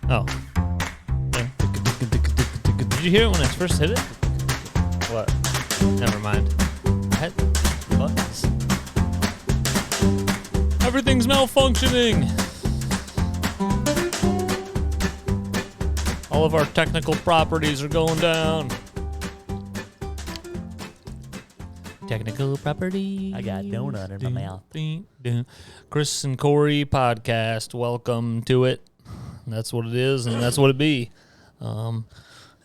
Oh. Did you hear it when I first hit it? What? Never mind. I had buttons. Everything's malfunctioning. All of our technical properties are going down. Technical property. I got donut in my mouth. Chris and Corey podcast. Welcome to it. That's what it is, and that's what it be.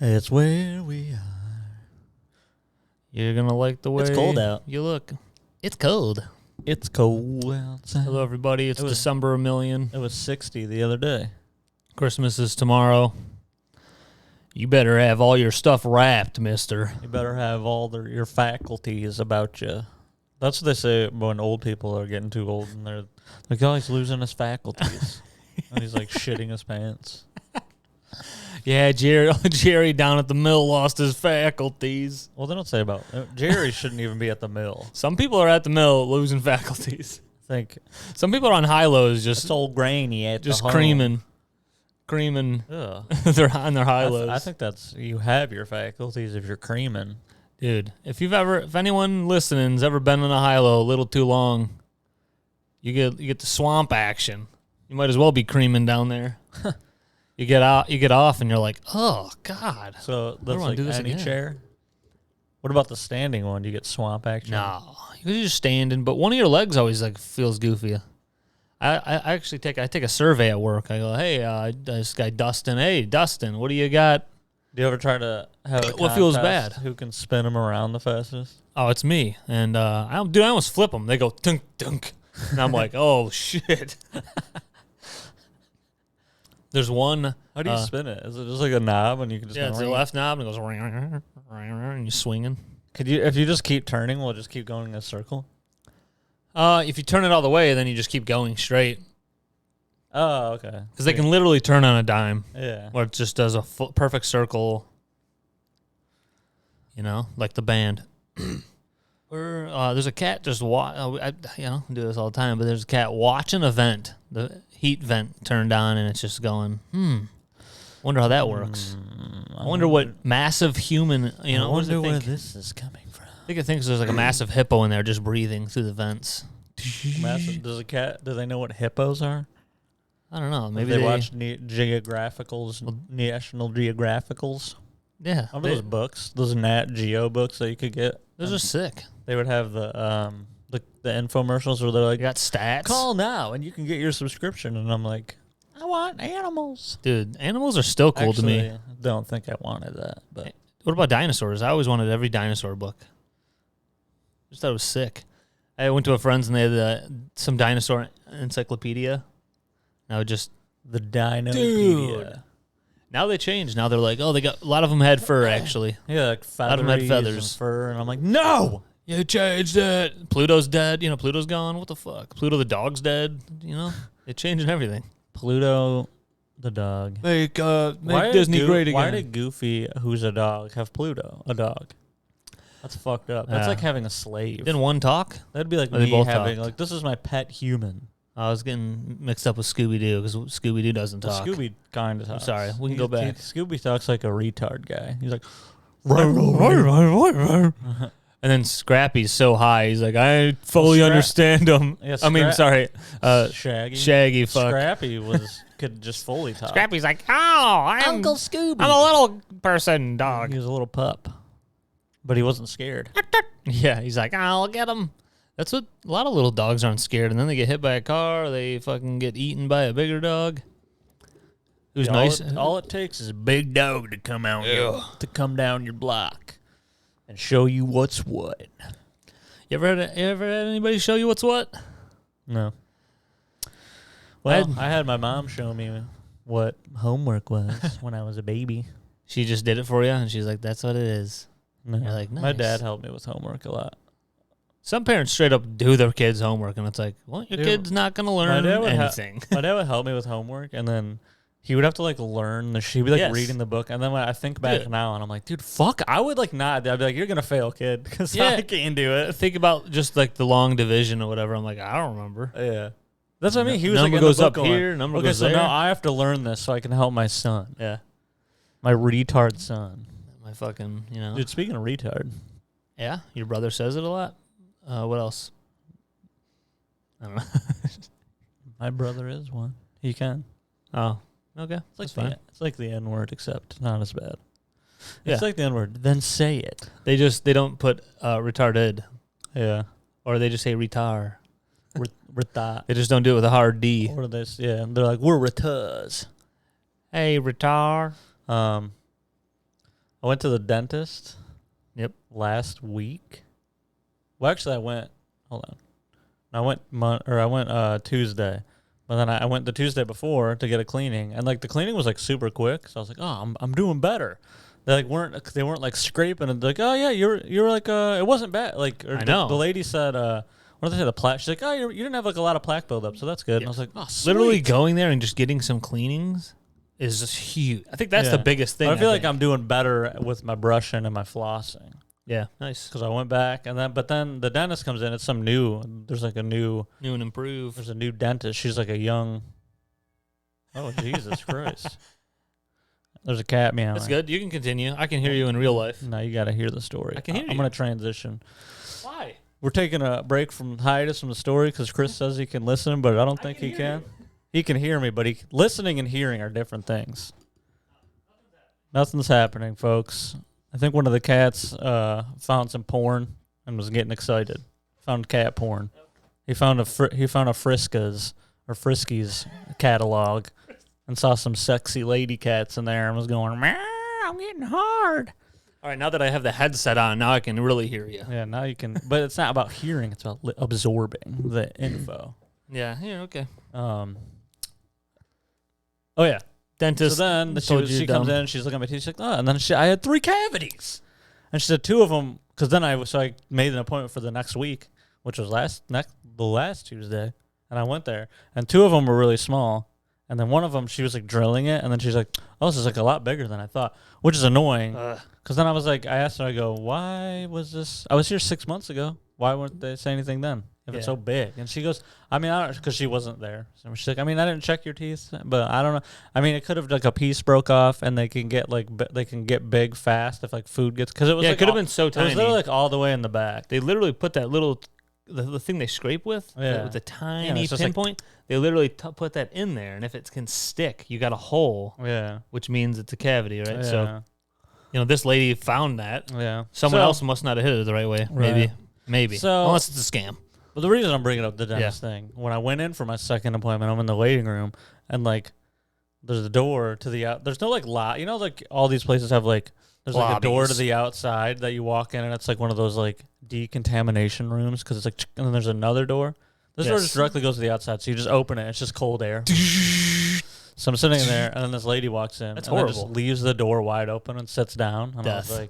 It's where we are. You're gonna like the way It's cold out. you look. It's cold. It's cold outside. Hello, everybody. It's December 1,000,000. It was 60 the other day. Christmas is tomorrow. You better have all your stuff wrapped, mister. You better have all your faculties about you. That's what they say when old people are getting too old and they're like, oh, he's losing his faculties. And he's like shitting his pants. Yeah, Jerry down at the mill lost his faculties. Well, they don't say about Jerry shouldn't even be at the mill. Some people are at the mill losing faculties. I think Some people are on high-lows just it's old grainy at just the home. creaming. Ugh. They're on their high-lows. I think that's you have your faculties if you're creaming. Dude, if anyone listening's ever been in a high-low a little too long, you get the swamp action. You might as well be creaming down there. You get off, and you're like, oh God. So I that's wanna like do this any again. chair. What about the standing one? Do you get swamp action? No, you're just standing, but one of your legs always like feels goofy. I actually take a survey at work. I go, hey, this guy Dustin. Hey, Dustin, what do you got? Do you ever try to have a What feels contest bad? Who can spin them around the fastest? Oh, it's me. And I almost flip them. They go dunk dunk, and I'm like, oh shit. There's one. How do you spin it? Is it just like a knob and you can just Yeah, go it's the ring? left knob and it goes and you're swinging. Could you, if you just keep turning, will it just keep going in a circle? If you turn it all the way, then you just keep going straight Oh, okay. because they can literally turn on a dime, Yeah. where it just does a perfect circle. You know, like the band. There's a cat just I do this all the time, but there's a cat watching a vent. The heat vent turned on, and it's just going. Wonder how that works. I wonder what massive human. I what does it wonder where think? this is coming from. I think it thinks there's like a massive hippo in there just breathing through the vents. Massive. Does a cat? Do they know what hippos are? I don't know. Maybe they watch National Geographicals. Yeah, Remember those books, those Nat Geo books that you could get? those are sick. They would have the infomercials where they're like, You got stats, call now and you can get your subscription. And I'm like, I want animals. dude. Animals are still cool to me. Actually, don't think I wanted that. But What about dinosaurs? I always wanted every dinosaur book. Just thought it was sick. I went to a friend's and they had some dinosaur encyclopedia. And I would just the Dinopedia. Dude. Now they changed. Now they're like, oh, they got a lot of them had fur actually. Yeah, like lot of them had feathers feathers. and fur. And I'm like, no. You changed it. Pluto's dead. Pluto's gone. What the fuck? Pluto the dog's dead. They changing everything. Pluto the dog. Make Why Disney did great again. Why did Goofy, who's a dog, have Pluto, a dog? That's fucked up. That's like having a slave. Didn't one talk? That'd be like Or they me both having, talked? like, this is my pet human. I was getting mixed up with Scooby-Doo because Scooby-Doo doesn't talk. Scooby kind of talks. sorry, we can go back. Scooby talks like a retard guy. He's like, And then Scrappy's so high, he's like, I fully Well, understand him. Yeah, sorry. Shaggy. Fuck. Scrappy could just fully talk. Scrappy's like, oh, Uncle Scooby. I'm a little person dog. He was a little pup, but he wasn't scared. Yeah, he's like, I'll get him. That's what a lot of little dogs aren't scared, and then they get hit by a car, or they fucking get eaten by a bigger dog. Who's nice? All it takes is a big dog to come out to come down your block and show you what's what. You ever had anybody show you what's what? No. Well, I had my mom show me what homework was when I was a baby. She just did it for you, and she's like, that's what it is. No. You're like, My nice. dad helped me with homework a lot. Some parents straight up do their kids' homework, and it's like, well, your Dude, kid's not going to learn anything. My dad would help me with homework, and then he would have to, like, learn. He'd be, like, Yes. reading the book. And then when I think back Dude. now, and I'm like, dude, fuck. I would, like, not. I'd be like, you're going to fail, kid, because Yeah. I can't do it. Think about just, like, the long division or whatever. I'm like, I don't remember. Yeah. That's what I mean. He was number like in goes the book up going, here, number okay, goes so there. now I have to learn this so I can help my son, Yeah, my retard son. my fucking, you know. Dude, speaking of retard, Yeah, your brother says it a lot. What else? I don't know. my brother is one. He can. Oh, okay. It's like That's fine. it's like the N word, except not as bad. Yeah. It's like the N word. Then say it. They don't put retarded, Yeah. or they just say retar. Retard. They just don't do it with a hard D. Or this, yeah. And they're like, we're retards. Hey, retar. I went to the dentist. Yep. Last week. Well, actually, I went. Hold on. I went Tuesday, but then I went the Tuesday before to get a cleaning, and like the cleaning was like super quick. So I was like, oh, I'm doing better. They weren't like scraping and like, oh yeah, you're like it wasn't bad. Like I know. The lady said what did they say, the plaque? She's like, oh, you didn't have like a lot of plaque buildup, so that's good. And I was like, oh, sweet. Literally going there and just getting some cleanings is just huge. I think that's the biggest thing. But I feel like I'm doing better with my brushing and my flossing. Yeah, nice. Because I went back and then the dentist comes in. It's some new. There's like a new and improved. There's a new dentist. She's like a young. Oh Jesus Christ! There's a cat meowing. That's good. You can continue. I can hear you in real life. No, you got to hear the story. I can hear I'm going to transition. Why? We're taking a break from hiatus from the story because Chris says he can listen, but I don't think he can. He can hear me, but listening and hearing are different things. Nothing's happening, folks. I think one of the cats found some porn and was getting excited. Found cat porn. He found a Friskies catalog and saw some sexy lady cats in there and was going, meow, I'm getting hard. All right, now that I have the headset on, now I can really hear you. Yeah, now you can. But it's not about hearing; it's about absorbing the info. Yeah, okay. Oh yeah, Dentist. So then she comes in, she's looking at my teeth, she's like, oh, and then I had 3 cavities, and she said 2 of them because then I made an appointment for the next week, which was the last Tuesday, and I went there, and 2 of them were really small, and then one of them she was like drilling it, and then she's like, oh, this is like a lot bigger than I thought, which is annoying. Because then I was like, I asked her, I go, why was this? I was here 6 months ago. Why wouldn't they say anything then if it's so big? And she goes, I mean, I don't, because she wasn't there. So she's like, I mean, I didn't check your teeth, but I don't know. I mean, it could have like a piece broke off, and they can get big fast if like food gets, because it was it could have been so tiny. It was literally like all the way in the back. They literally put that little the thing they scrape with the tiny pinpoint. They literally put that in there, and if it can stick, you got a hole. Yeah, which means it's a cavity, right? Yeah. So. This lady found that. Yeah. Someone else must not have hit it the right way. Right. Maybe. So, unless it's a scam. But the reason I'm bringing up the dentist thing, when I went in for my second appointment, I'm in the waiting room, and like, there's a door to the out. There's no like lot. You know, like all these places have like, there's like a door to the outside that you walk in, and it's like one of those like decontamination rooms because it's like, and then there's another door. This door just directly goes to the outside, so you just open it. It's just cold air. So I'm sitting in there, and then this lady walks in. That's and horrible. Just leaves the door wide open and sits down. And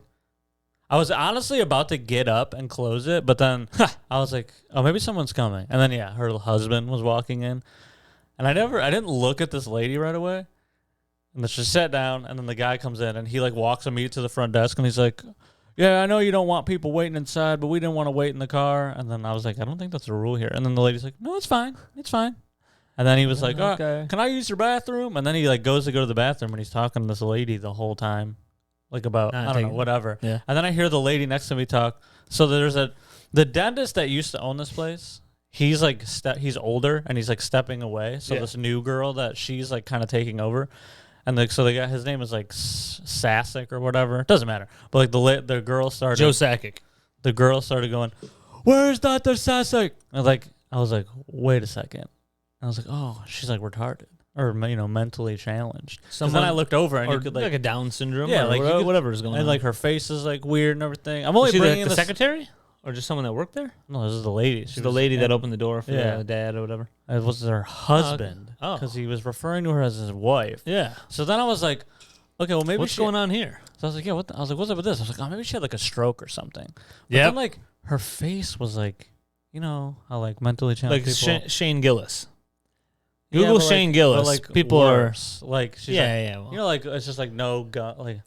I was honestly about to get up and close it, but then I was like, oh, maybe someone's coming. And then, her husband was walking in. And I didn't look at this lady right away. And then she sat down, and then the guy comes in, and he like walks immediately to the front desk, and he's like, yeah, I know you don't want people waiting inside, but we didn't want to wait in the car. And then I was like, I don't think that's a rule here. And then the lady's like, no, it's fine. It's fine. And then he was like, oh, can I use your bathroom? And then he like goes to go to the bathroom, and he's talking to this lady the whole time, like about, I don't know, whatever. Yeah. And then I hear the lady next to me talk. So the dentist that used to own this place, he's like, he's older, and he's like stepping away. So this new girl that she's like kind of taking over. And so the guy, his name is like Sasic or whatever. Doesn't matter. But like the girl started. Joe Sakic. The girl started going, where's Dr. Sasic? I was like, wait a second. I was like, oh, she's like retarded or mentally challenged. And then I looked over and you could like a Down syndrome, yeah, or like whatever is going on. And like her face is like weird and everything. I'm only bringing the secretary or just someone that worked there. No, this is the lady. She's the lady that opened the door for the dad or whatever. It was her husband because he was referring to her as his wife. Yeah. So then I was like, okay, well maybe what's going on here? So I was like, yeah, I was like, what's up with this? I was like, oh, maybe she had like a stroke or something. Yeah. Then like her face was like, how like mentally challenged people. Like Shane Gillis. Google Shane Gillis. Like people worse. Like she's well. like it's just like no gum, like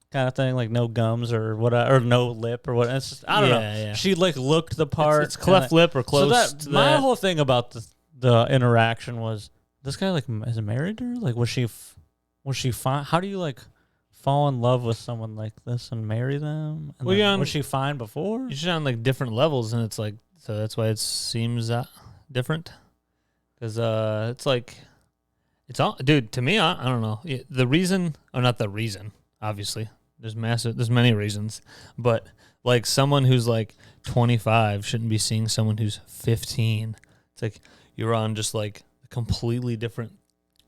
kind of thing, like no gums or whatever, or no lip or what. It's just I don't know. Yeah. She like looked the part. It's cleft lip or close. So my whole thing about the interaction was this guy like is married to her? Like was she fine? How do you like fall in love with someone like this and marry them? And Well, was she fine before? You're just on like different levels, and it's like so that's why it seems different. Because it's like it's all, dude. To me, I don't know the reason, or not the reason. Obviously, there's many reasons, but like someone who's like 25 shouldn't be seeing someone who's 15. It's like you're on just like a completely different.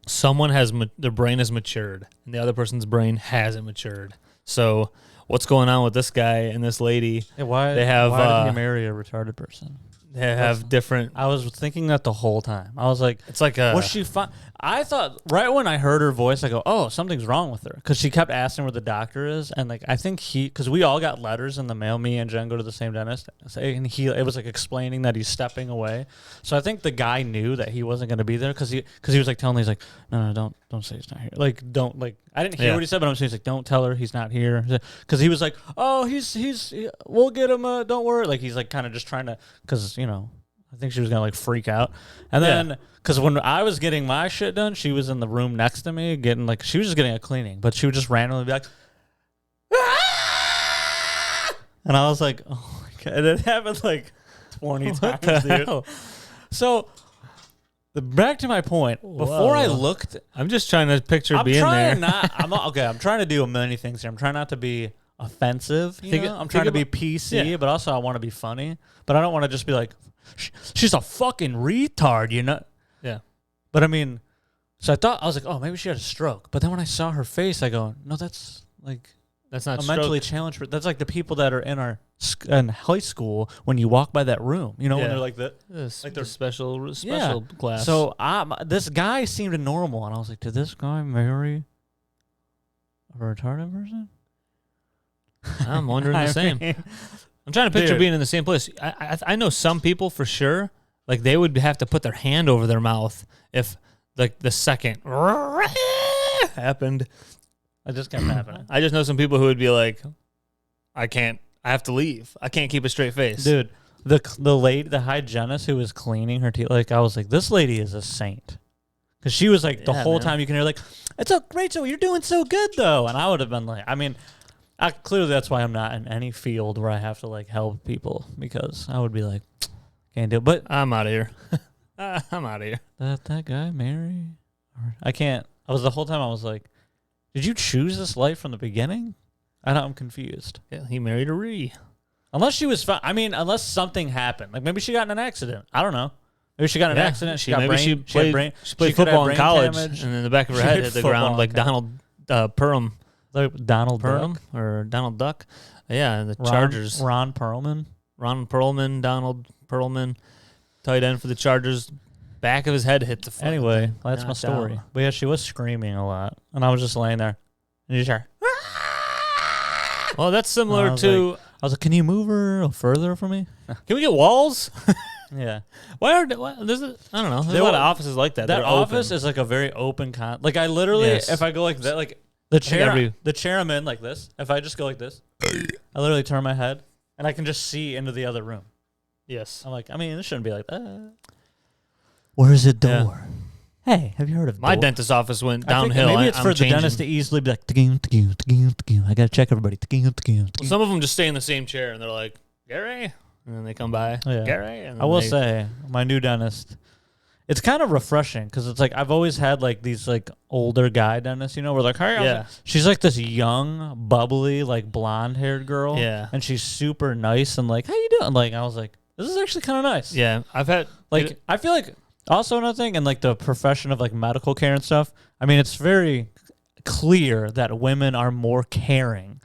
Someone has their brain has matured, and the other person's brain hasn't matured. So what's going on with this guy and this lady? Yeah, why did he marry a retarded person? They have different. I was thinking that the whole time. I was like, it's like was she fine? I thought right when I heard her voice, I go, oh, something's wrong with her. Because she kept asking where the doctor is. And like, I think because we all got letters in the mail. Me and Jen go to the same dentist. And it was like explaining that he's stepping away. So I think the guy knew that he wasn't going to be there because he was like telling me, he's like, no, don't say he's not here. Like, don't, like, I didn't hear what he said, but I'm saying he's like, don't tell her he's not here. Because he was like, oh, we'll get him, don't worry. Like, he's like kind of just trying to, because, you know, I think she was going to like freak out. And then, because when I was getting my shit done, she was in the room next to me getting like, she was just getting a cleaning, but she would just randomly be like, ah! And I was like, oh my God. And it happened like 20 times, dude. So, back to my point. Before I looked, I'm just trying to picture being there. I'm trying to do many things here. I'm trying not to be offensive. I'm trying to be PC, but also I want to be funny. But I don't want to just be like, she's a fucking retard, you know? Yeah. But I mean, so I was like, oh, maybe she had a stroke. But then when I saw her face, I go, no, that's not a mentally challenged. That's like the people that are in in high school when you walk by that room, you know, when they're like like they're special class. So this guy seemed normal, and I was like, did this guy marry a retarded person? I'm wondering the same. I'm trying to picture being in the same place. I know some people for sure, like they would have to put their hand over their mouth if like the second happened. It just kept happening. I just know some people who would be like, I have to leave. I can't keep a straight face. Dude, the lady, the hygienist who was cleaning her teeth, like I was like, this lady is a saint. Because she was like, the whole time you can hear like, it's so Rachel, you're doing so good though. And I would have been like, I mean, clearly that's why I'm not in any field where I have to like help people, because I would be like, can't do it. But I'm out of here. I'm out of here. That guy, Mary? I can't. The whole time I was like, did you choose this life from the beginning? I'm confused. Yeah, he married a Ree. Unless she was fine. I mean, unless something happened. Like maybe she got in an accident. I don't know. Maybe she got in an accident. She played football in college, and in the back of her head hit the ground like Donald Perham. Like Donald Perham or Donald Duck. Yeah, the Chargers. Ron Perlman, Donald Perlman, tight end for the Chargers. Back of his head hit the front. Anyway, that's my story. But yeah, she was screaming a lot, and I was just laying there, and you just heard. Well, that's similar to. I was like, "Can you move her further from me? Can we get walls?" Yeah. I don't know. There's a lot of offices like that. That office is like a very open like I literally, if I go like that, like the chair I'm in like this. If I just go like this, I literally turn my head and I can just see into the other room. Yes. I'm like, I mean, this shouldn't be like that. Where's the door? Yeah. Hey, have you heard of my dentist's office went downhill? Maybe it's for the dentist to easily be like, I gotta check everybody. Well, some of them just stay in the same chair and they're like, Gary, and then they come by, Gary. And I will say, my new dentist, it's kind of refreshing because it's like I've always had like these like older guy dentists, you know, we're like, hey, she's like this young, bubbly, like blonde haired girl, and she's super nice and like, how you doing? Like I was like, this is actually kind of nice. Yeah, I've had like I feel like. Also, another thing, in like the profession of like medical care and stuff, I mean, it's very clear that women are more caring.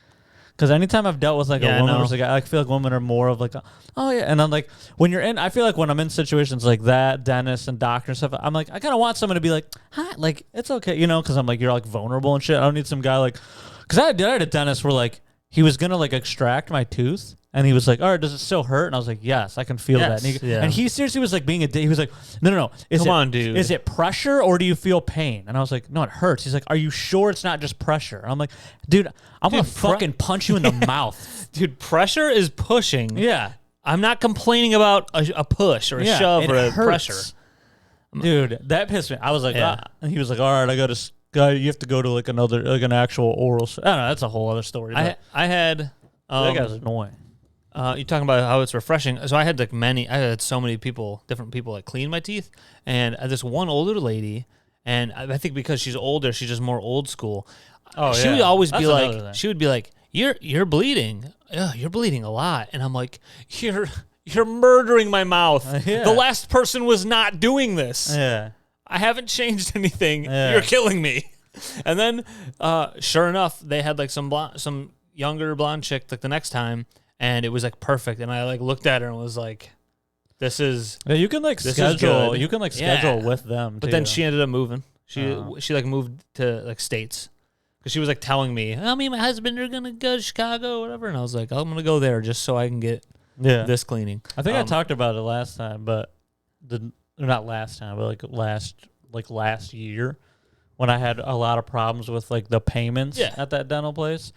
Because anytime I've dealt with like a woman versus a guy, I feel like women are more of like, oh yeah. And then like when you're in, I feel like when I'm in situations like that, dentist and doctor and stuff, I'm like, I kind of want someone to be like, hi, like it's okay, you know, because I'm like, you're like vulnerable and shit. I don't need some guy like, because I had a dentist where like he was gonna like extract my tooth. And he was like, all right, does it still hurt? And I was like, yes, I can feel that. And he seriously was like being he was like, no. Come on, dude. Is it pressure or do you feel pain? And I was like, no, it hurts. He's like, are you sure it's not just pressure? And I'm like, dude, I'm going to fucking punch you in the mouth. Dude, pressure is pushing. Yeah. I'm not complaining about a push or a shove or a pressure. Dude, that pissed me. I was like, Yeah. and he was like, all right, you have to go to like another, like an actual oral. I don't know. That's a whole other story. I had. That guy's annoying. You're talking about how it's refreshing. So I had I had so many different people like clean my teeth, and this one older lady, and I think because she's older, she's just more old school. Oh, she yeah. would always That's be another like, thing. she would be like, you're bleeding. You're bleeding a lot, and I'm like, you're murdering my mouth. Yeah. The last person was not doing this. Yeah. I haven't changed anything. Yeah. You're killing me. And then, sure enough, they had like some younger blonde chick like the next time, and it was like perfect. And I like looked at her and was like, "This is." Yeah, you can like This is schedule. good. You can like Yeah. schedule with them. But too. then she ended up moving. Oh. She like moved to like states because she was like telling me, "Oh, me and my husband are gonna go to Chicago or whatever," and I was like, "I'm gonna go there just so I can get yeah. this cleaning." I think I talked about it last time, but not last time, but like last year when I had a lot of problems with like the payments Yeah. at that dental place.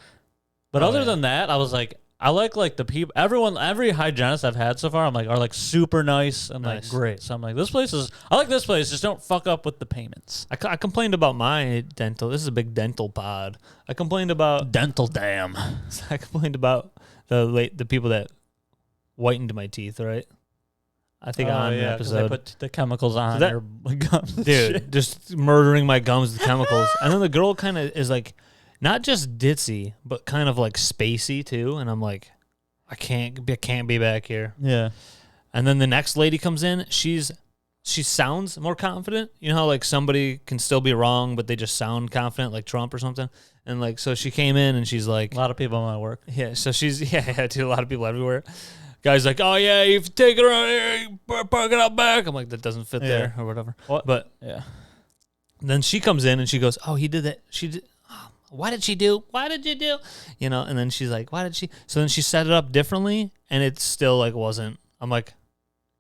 But Oh, other yeah. than that, I was like, I like the people. Every hygienist I've had so far, I'm like, are like super nice and like Nice. great. So I'm like, I like this place. Just don't fuck up with the payments. I complained about my dental. This is a big dental pod. I complained about Dental dam. I complained about the people that whitened my teeth, right? I think on an 'cause they episode. put the chemicals on that- your gums. and Dude, shit. just murdering my gums with chemicals. And then the girl kind of is like, not just ditzy, but kind of like spacey too. And I'm like, I can't be back here. Yeah. And then the next lady comes in. She sounds more confident. You know how like somebody can still be wrong, but they just sound confident, like Trump or something. And like, so she came in and she's like, A lot of people in my work. yeah. So she's to a lot of people everywhere. Guy's like, oh yeah, you take it around here, you park it out back. I'm like, that doesn't fit Yeah. there or whatever. What? But Yeah. then she comes in and she goes, oh, he did that. She did. Why did she do? Why did you do? You know, and then she's like, why did she? So then she set it up differently, and it still like wasn't. I'm like, I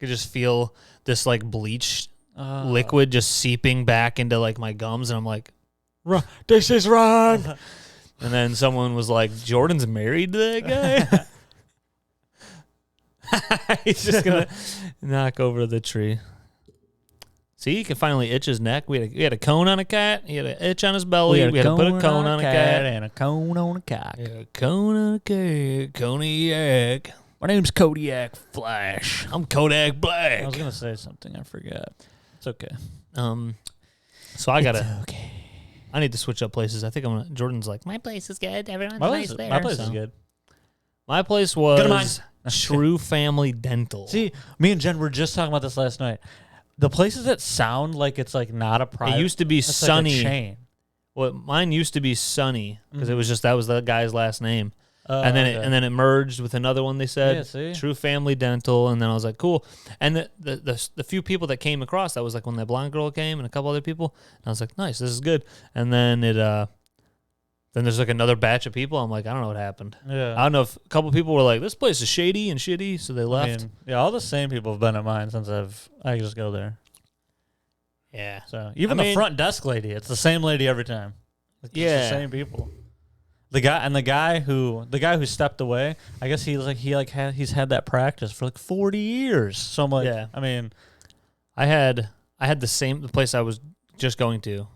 could just feel this like bleach liquid just seeping back into like my gums, and I'm like, this is wrong. And then someone was like, Jordan's married to that guy. He's just gonna knock over the tree. See, he can finally itch his neck. We had a cone on a cat. He had an itch on his belly. We had to put a cone on a cat. and a cone on a cock. Yeah, a cone on a cat. Kodiak. My name's Kodiak Flash. I'm Kodak I Black. was gonna say something. I forgot. It's okay. So I gotta. Okay. I need to switch up places. I think I'm gonna. Jordan's like, my place is good. Everyone's My nice place, there. my place is So good. My place Go to mine. was True Family Dental. See, me and Jen were just talking about this last night. The places that sound like it's like not a private. It used to be it's Sunny. Like a chain. Well, mine used to be Sunny because it was just that was the guy's last name, Oh, and then okay. it merged with another one. They said Yeah, see? True Family Dental, and then I was like, cool. And the few people that came across, that was like when that blonde girl came and a couple other people, and I was like, nice, this is good. And then then there's like another batch of people. I'm like, I don't know what happened. Yeah. I don't know if a couple people were like, this place is shady and shitty, so they left. Yeah, all the same people have been at mine since I just go there. Yeah. So even I the mean- front desk lady, it's the same lady every time. It's Yeah. the same people. The guy who stepped away, I guess he's had that practice for like 40 years. So I'm like, Yeah. I mean, I had the place I was just going to.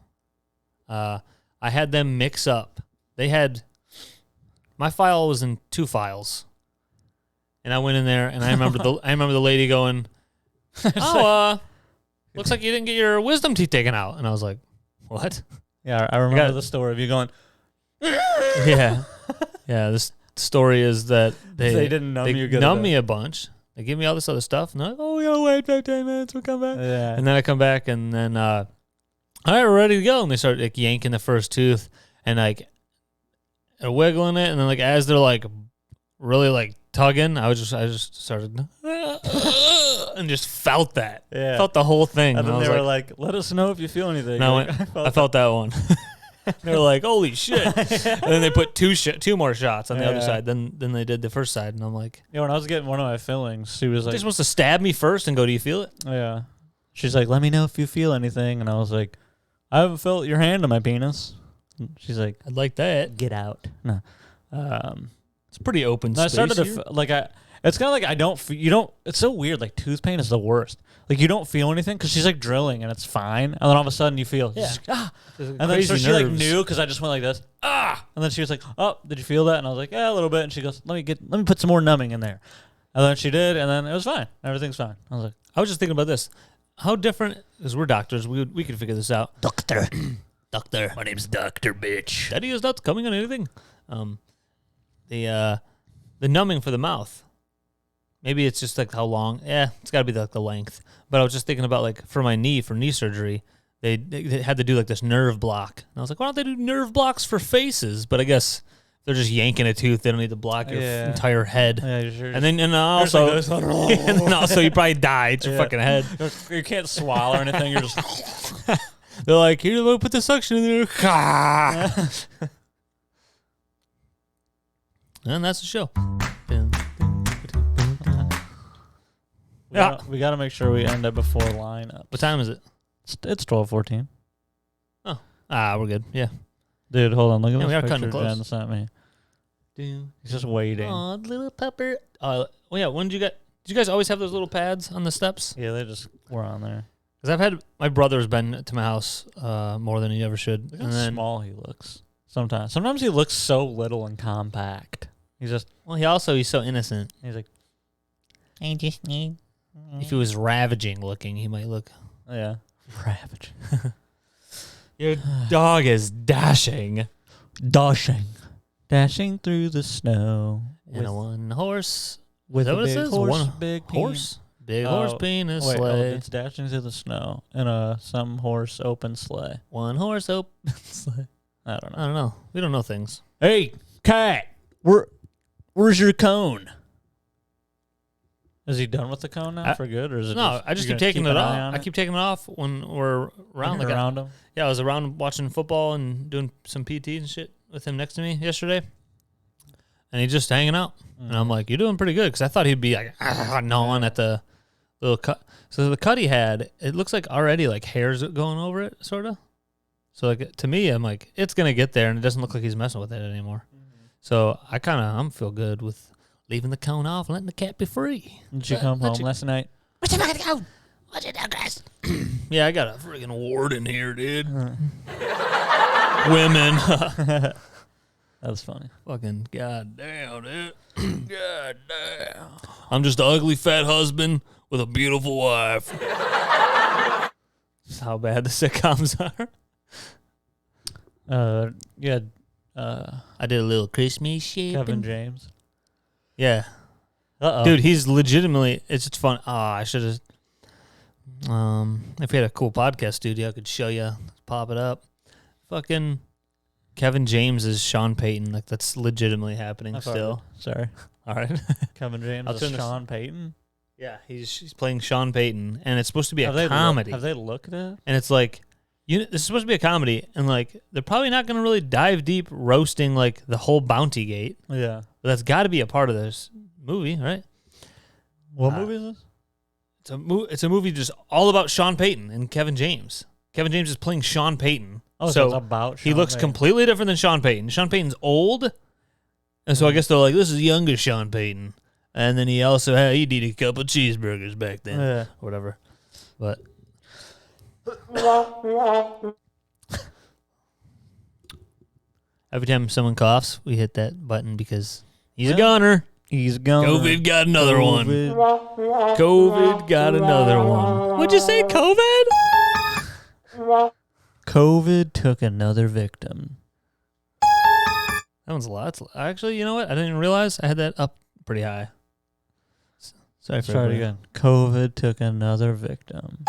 I had them mix up. They had my file was in 2 files, and I went in there and I remember the lady going, "Oh, looks like you didn't get your wisdom teeth taken out," and I was like, "What?" yeah, I remember got- the story of you going. Yeah. This story is that They didn't numb you good numb enough. me a bunch. They give me all this other stuff, and they're like, "Oh, we gotta wait 15 minutes. We'll come back." Yeah, And then I come back, and then, all right, we're ready to go. And they start like yanking the first tooth, and like they're wiggling it, and then like as they're like really like tugging, I just started and just felt that, yeah. felt the whole thing. And And I then was they were like, like, "Let us know if you feel anything." No, You're like, I felt that one. They were like, "Holy shit!" And then they put two more shots on the other Yeah. side. Then they did the first side, and I'm like, Yeah, when I was getting one of my fillings, she was like, "Just wants to stab me first and go, do you feel it?" "Yeah." She's like, "Let me know if you feel anything," and I was like, "I haven't felt your hand on my penis." And she's like, I'd like that. "Get out." No. It's pretty open No, I space started here. to It's kind of like you don't. It's so weird. Like tooth pain is the worst. Like you don't feel anything because she's like drilling and it's fine, and then all of a sudden you feel and then so she like knew because I just went like this and then she was like, oh, did you feel that? And I was like, yeah, a little bit. And she goes, let me put some more numbing in there, and then she did, and then it was fine. Everything's fine. I was like, I was just thinking about this. How different? Because we're doctors, we could figure this out. doctor, Doctor, my name's Doctor Bitch. Daddy is not coming on anything. The numbing for the mouth. Maybe it's just like how long. Yeah, it's got to be like the length. But I was just thinking about like for my knee, for knee surgery, they had to do like this nerve block. And I was like, why don't they do nerve blocks for faces? But I guess they're just yanking a tooth. They don't need to block your entire head. Yeah, sure. And then also, and then also you probably die. It's your fucking head. You can't swallow or anything. You're just. They're like, here, let me put the suction in there. And that's the show. We got to make sure we end it before lineup. What time is it? It's 12:14. Oh, we're good. Yeah. Dude, hold on. Look at Yeah, we this are cutting picture close. Jen sent me. He's just waiting. Oh, little pupper. Well, yeah. When did you guys always have those little pads on the steps? Yeah, they just were on there. Because I've had my brother's been to my house more than he ever should. Look how small he looks. Sometimes he looks so little and compact. He's so innocent. He's like, I just need. If he was ravaging looking, he might look. yeah, ravage. Your dog is dashing Dashing through the snow in a one horse. with Is that a what it big says? horse, One big horse, big horse penis wait, sleigh. it's dashing through the snow in a some horse open sleigh. One horse open sleigh. I don't know. I don't know. We don't know things. Hey, cat, where's your cone? Is he done with the cone now for good, or is it? No, I just keep taking it off. I keep keep taking it off when we're around. Like around him. Yeah, I was around watching football and doing some PT and shit with him next to me yesterday, and he's just hanging out. And I'm like, "You're doing pretty good," because I thought he'd be like gnawing at the little cut. So the cut he had, it looks like already like hairs going over it, sort of. So like to me, I'm like, it's gonna get there, and it doesn't look like he's messing with it anymore. So I'm feel good with leaving the cone off and letting the cat be free. Did you come home last night? What's the fucking cone? What's it, Douglas? Yeah, I got a freaking ward in here, dude. Women. That was funny. Fucking goddamn, dude. Goddamn. I'm just an ugly fat husband with a beautiful wife. That's how bad the sitcoms are. Yeah. I did a little Christmas shit. Kevin James. Yeah. Uh-oh. Dude, he's legitimately, it's just fun. I should have, if we had a cool podcast studio, I could show you, pop it up. Fucking Kevin James is Sean Payton. Like, that's legitimately happening still. Sorry. All right. Kevin James is Sean Payton? Yeah, he's playing Sean Payton, and it's supposed to be a comedy. Have they looked at it? And it's like, this is supposed to be a comedy, and like, they're probably not going to really dive deep roasting like the whole Bounty Gate. Yeah. But that's got to be a part of this movie, right? What movie is this? It's a movie just all about Sean Payton and Kevin James. Kevin James is playing Sean Payton. Oh, so it's about Sean he looks Payton. completely different than Sean Payton. Sean Payton's old, and so I guess they're like, this is younger Sean Payton. And then he also had, he'd eat a couple cheeseburgers back then, or whatever. But every time someone coughs, we hit that button because he's a goner. He's gone. COVID got another one. COVID got another one. What'd you say, COVID? COVID took another victim. That one's a lot. Actually, you know what? I didn't even realize I had that up pretty high. Sorry for Try it everybody. again. COVID took another victim.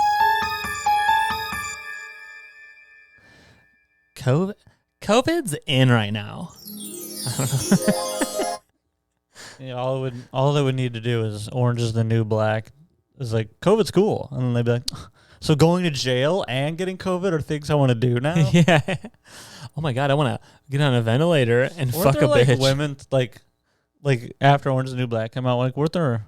COVID's in right now. Yeah, all they would need to do is Orange is the New Black. Is like COVID's cool, and then they'd be like, so going to jail and getting COVID are things I want to do now. Yeah. Oh my god, I want to get on a ventilator and Weren't fuck there, a bitch. like women like after Orange is the New Black came out, like weren't there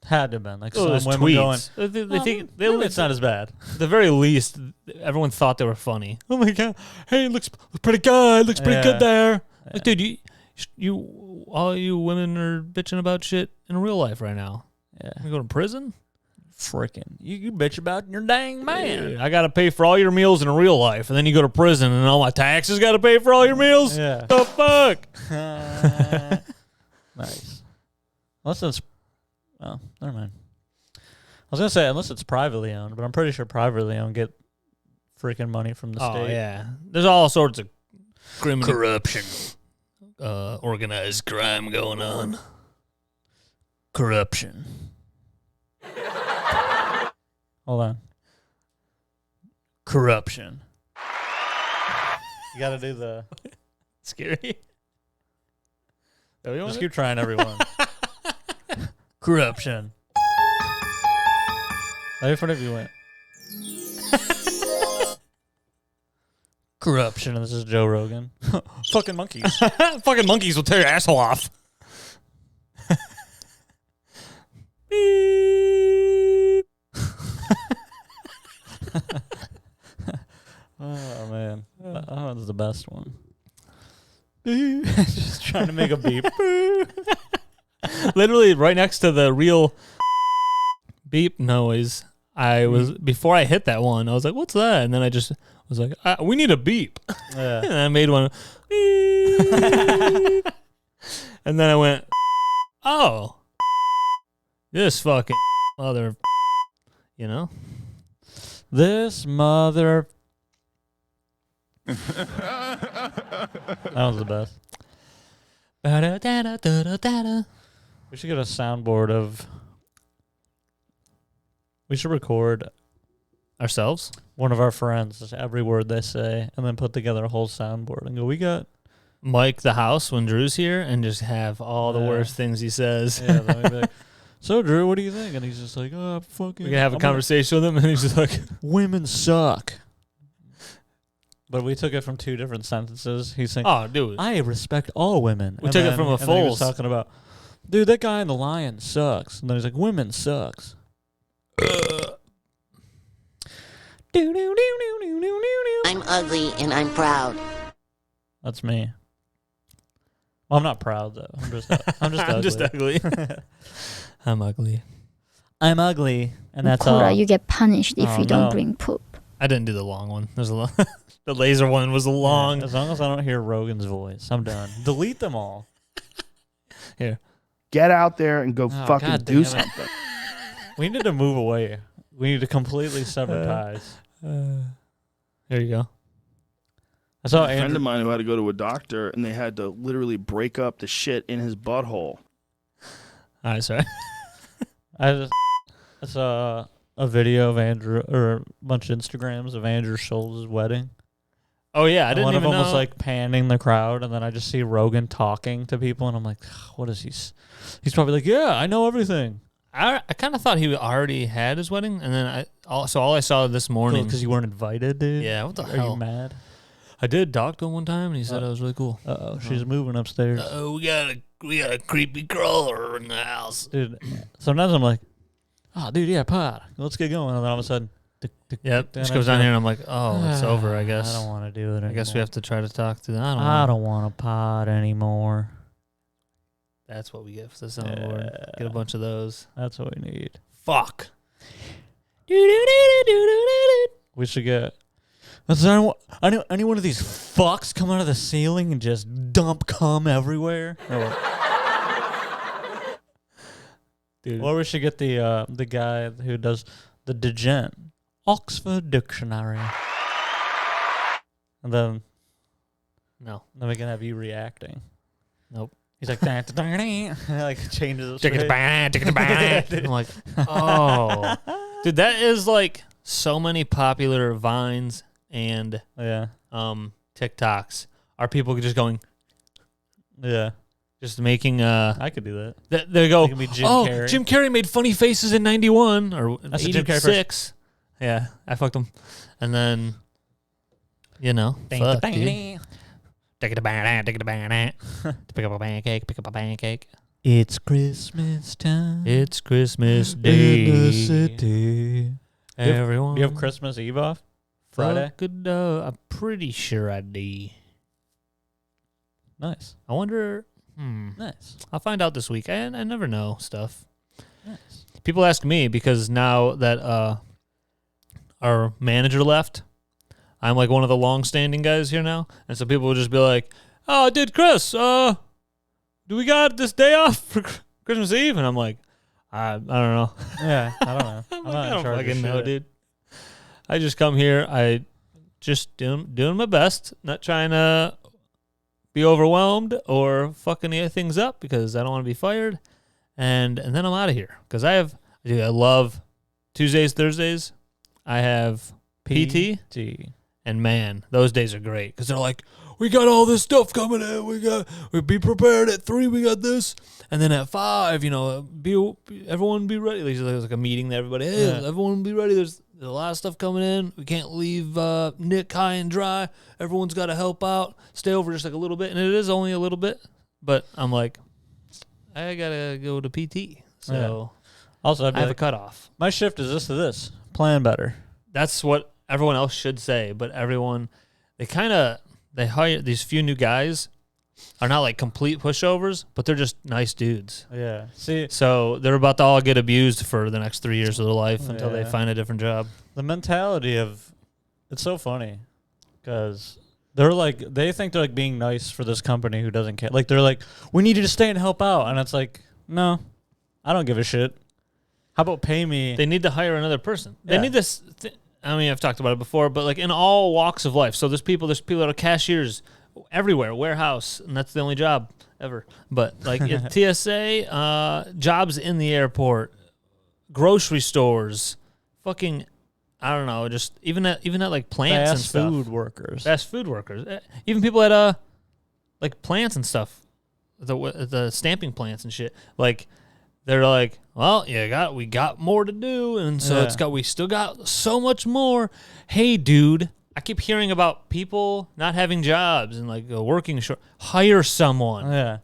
had to have been like some there's women tweets. going. They think Maybe it's not as bad. At the very least, everyone thought they were funny. Oh my god, hey, looks pretty good. Looks pretty good there. Yeah. Like, dude, all you women are bitching about shit in real life right now. Yeah. You go to prison? Freaking. You bitch about your dang man. I got to pay for all your meals in real life. And then you go to prison and all my taxes got to pay for all your meals? Yeah. The fuck? Nice. Unless it's... Oh, never mind. I was going to say, unless it's privately owned, but I'm pretty sure privately owned get freaking money from the state. Oh, yeah. There's all sorts of corruption. Organized crime going on. Corruption. Hold on. Corruption. You got to do the... Scary. Just keep trying, everyone. Corruption. Let me front of you went. Corruption. And this is Joe Rogan. Fucking monkeys. Fucking monkeys will tear your asshole off. Beep. Oh, man. That one's the best one. Just trying to make a beep. Literally right next to the real beep noise. I was before I hit that one. I was like, "What's that?" And then I just was like, "We need a beep." Yeah. And I made one. Beep. And then I went, "Oh, this fucking mother," you know. This mother. That was the best. Ba-da-da-da-da-da-da. We should get a soundboard of. We should record Ourselves? one of our friends, just every word they say, and then put together a whole soundboard and go, we got. Mike the house when Drew's here and just have all the Yeah. worst things he says. Yeah, then we'd be like, so, Drew, what do you think? And he's just like, oh, fucking. We can have a conversation with him and he's just like, Women suck. But we took it from two different sentences. He's saying, "Oh, dude." I respect all women. We took it from a and then he was Foles. talking about, dude, that guy in the Lion sucks. And then he's like, women sucks. I'm ugly and I'm proud. That's me. Well, I'm not proud though. I'm just I'm ugly. just ugly. I'm ugly. I'm ugly, and that's Cora, all. you get punished if Oh, you don't no. bring poop. I didn't do the long one. There's a long. The laser one was long. As long as I don't hear Rogan's voice, I'm done. Delete them all. Get out there and go fucking God do damn it. something. We need to move away. We need to completely sever ties. There you go. I saw A friend Andrew. of mine who had to go to a doctor and they had to literally break up the shit in his butthole. All right, sorry. I saw a video of Andrew, or a bunch of Instagrams of Andrew Schultz's wedding. Oh yeah, I And didn't one even of them know. was like panning the crowd, and then I just see Rogan talking to people, and I'm like, what is he? He's probably like, yeah, I know everything. I kind of thought he already had his wedding, and then all I saw this morning. Because you weren't invited, dude. Yeah, what the Are hell? you mad? I did talk to him one time, and he said I was really cool. Uh-oh, she's moving upstairs. We got a creepy crawler in the house. Dude, sometimes I'm like, oh, dude, yeah, pot. Let's get going. And then all of a sudden, Yep, she goes down here, and I'm like, oh, it's over. I guess. I don't want to do it anymore. I guess we have to try to talk to them. I don't want a pod anymore. That's what we get for the soundboard. Yeah. Get a bunch of those. That's what we need. Fuck. We should get. Any one of these fucks come out of the ceiling and just dump cum everywhere. Dude. Or we should get the guy who does the Degen Oxford Dictionary, and then No. we can have you reacting. Nope. He's like, "Dun, dun, dun, dun," like changes. I'm like, oh. Dude, that is like so many popular Vines and Yeah, TikToks are people just going, yeah. just making I could do that. they go, It can be Jim oh, Carrey. Jim Carrey made funny faces in 91 or That's the Jim Carrey 86. Yeah, I fucked him. And then, you know, fuck, dude. Take it a banana, take it a banana. Pick up a pancake, pick up a pancake. It's Christmas time. It's Christmas in Day. the city. Everyone. Do you have Christmas Eve off? Friday? I'm pretty sure I do. Nice. I wonder. Nice. I'll find out this week. I never know stuff. Nice. People ask me because now that our manager left, I'm like one of the long-standing guys here now, and so people will just be like, "Oh, dude, Chris, do we got this day off for Christmas Eve?" And I'm like, I don't know. Yeah, I don't know. I'm I not in don't charge of fucking know, shit. dude. I just come here. I just doing my best, not trying to be overwhelmed or fucking things up because I don't want to be fired. And then I'm out of here because I love Tuesdays, Thursdays. I have PT. And man, those days are great because they're like, we got all this stuff coming in. We be prepared at 3. We got this, and then at 5, everyone be ready. There's like a meeting that everybody, everyone be ready. There's a lot of stuff coming in. We can't leave Nick high and dry. Everyone's got to help out. Stay over just like a little bit, and it is only a little bit. But I'm like, I gotta go to PT, so also I have a cutoff. My shift is this to this. Plan better. That's what everyone else should say, but everyone, they hire these few new guys are not like complete pushovers, but they're just nice dudes. Yeah. See, So they're about to all get abused for the next 3 years of their life until they Yeah. find a different job. the mentality of it's so funny because they think they're like being nice for this company who doesn't care. Like they're like, we need you to stay and help out, and it's like, no, I don't give a shit. How about pay me? They need to hire another person. They Yeah. need this. I mean, I've talked about it before, but like in all walks of life. So there's people that are cashiers everywhere, warehouse, and that's the only job ever. But like at TSA, jobs in the airport, grocery stores, fucking, I don't know, just even at like plants and Fast stuff. food workers. Fast food workers, even people at like plants and stuff, the stamping plants and shit. Like they're like, well, we got more to do, and so we still got so much more. Hey, dude, I keep hearing about people not having jobs and like working short. Hire someone. Yeah.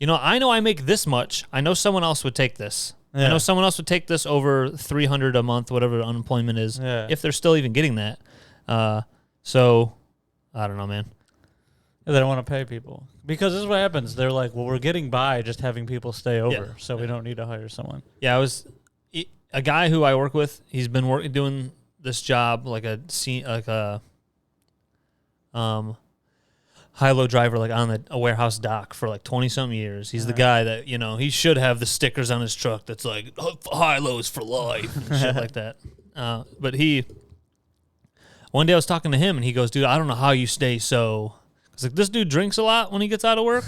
I know I make this much. I know someone else would take this. I Yeah. know someone else would take this over $300 a month, whatever unemployment is, Yeah. if they're still even getting that. So I don't know, man. They don't want to pay people because this is what happens. They're like, well, we're getting by just having people stay over, so we don't need to hire someone. Yeah, a guy who I work with. He's been doing this job like a high-low driver, like on a warehouse dock for like 20-something years. He's the guy that he should have the stickers on his truck that's like high-lows for life and shit like that. But one day I was talking to him and he goes, "Dude, I don't know how you stay so." I was like, "This dude drinks a lot when he gets out of work.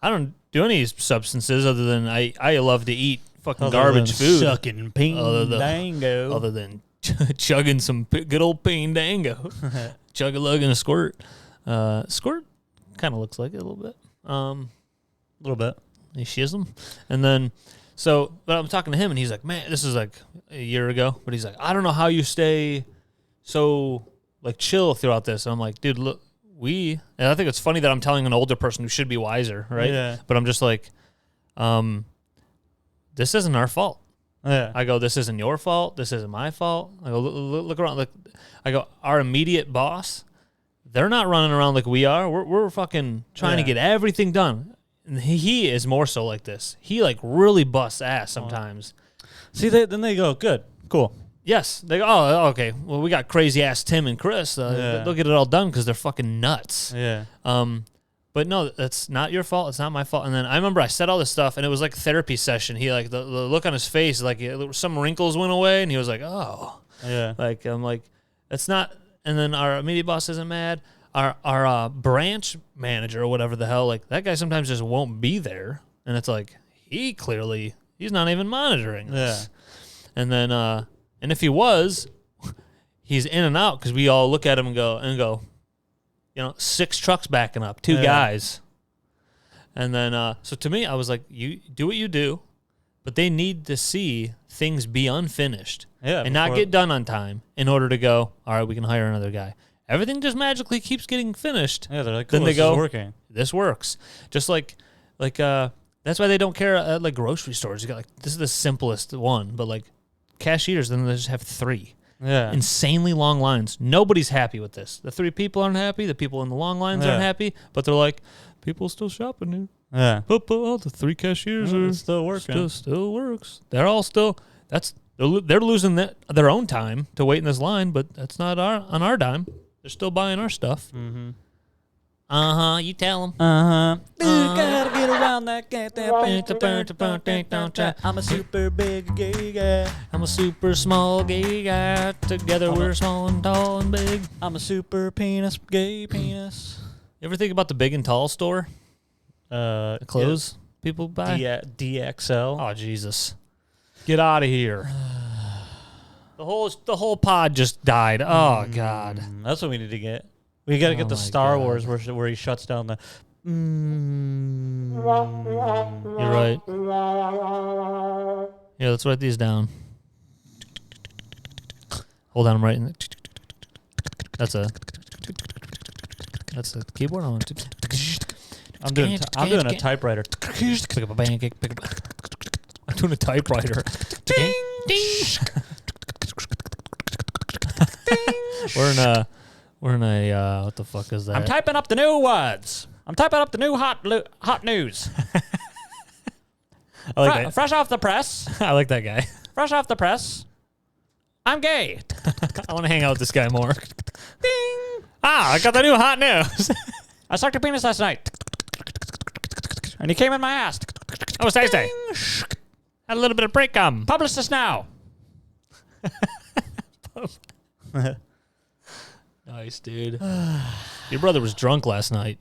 I don't do any substances other than I love to eat fucking garbage food. Sucking dango. Other than chugging some good old dango, chug-a-lugging a squirt. Squirt kind of looks like it a little bit. A little bit. He shizzle. And then, but I'm talking to him, and he's like, man, this is like a year ago, but he's like, I don't know how you stay so like chill throughout this. And I'm like, dude, look, and I think it's funny that I'm telling an older person who should be wiser, right? Yeah. But I'm just like, this isn't our fault. Yeah. I go, this isn't your fault. This isn't my fault. I go, look around. I go, our immediate boss, they're not running around like we are. We're fucking trying to get everything done. And he is more so like this. He like really busts ass sometimes. See, then they go, good, cool. Yes. They go, oh, okay. Well, we got crazy ass Tim and Chris. They'll get it all done because they're fucking nuts. Yeah. But no, that's not your fault. It's not my fault. And then I remember I said all this stuff, and it was like a therapy session. He like the look on his face, like some wrinkles went away, and he was like, oh. Yeah. Like I'm like, it's not. And then our immediate boss isn't mad. Our branch manager or whatever the hell, like that guy sometimes just won't be there, and it's like he's not even monitoring us. Yeah. And then and if he was, he's in and out because we all look at him and go, 6 trucks backing up, 2 guys. And then so to me, I was like, you do what you do, but they need to see things be unfinished and not get done on time in order to go, all right, we can hire another guy. Everything just magically keeps getting finished. Yeah, they're like, cool, then they this go, is working. This works. Just like that's why they don't care at like grocery stores. You got like, this is the simplest one, but like cashiers, then they just have 3. Yeah. Insanely long lines. Nobody's happy with this. The 3 people aren't happy. The people in the long lines aren't happy. But they're like, people still shopping here. Yeah. But the 3 cashiers are It's still working. Still works. They're all still. They're losing their own time to wait in this line, but that's not on our dime. They're still buying our stuff. Mm-hmm. You tell them. Gotta get around that. I'm a super big gay guy. I'm a super small gay guy. Together we're small and tall and big. I'm a super gay penis. You ever think about the Big and Tall store? Clothes people buy? DXL. Oh, Jesus. Get out of here. The whole pod just died. Oh, God. That's what we need to get. We got to get the my Star God. Wars where he shuts down the. You're right. Yeah, let's write these down. Hold on, I'm writing. That's a keyboard. I'm doing a typewriter. Pick up a pancake. I'm doing a typewriter. Ding, ding. We're in a what the fuck is that? I'm typing up the new words. I'm typing up the new hot news. I like that. Fresh off the press. I like that guy. Fresh off the press. I'm gay. I want to hang out with this guy more. Ding! I got the new hot news. I sucked a penis last night. And he came in my ass. Oh, it's Thursday. Had a little bit of break gum. Publish this now. Nice, dude. Your brother was drunk last night.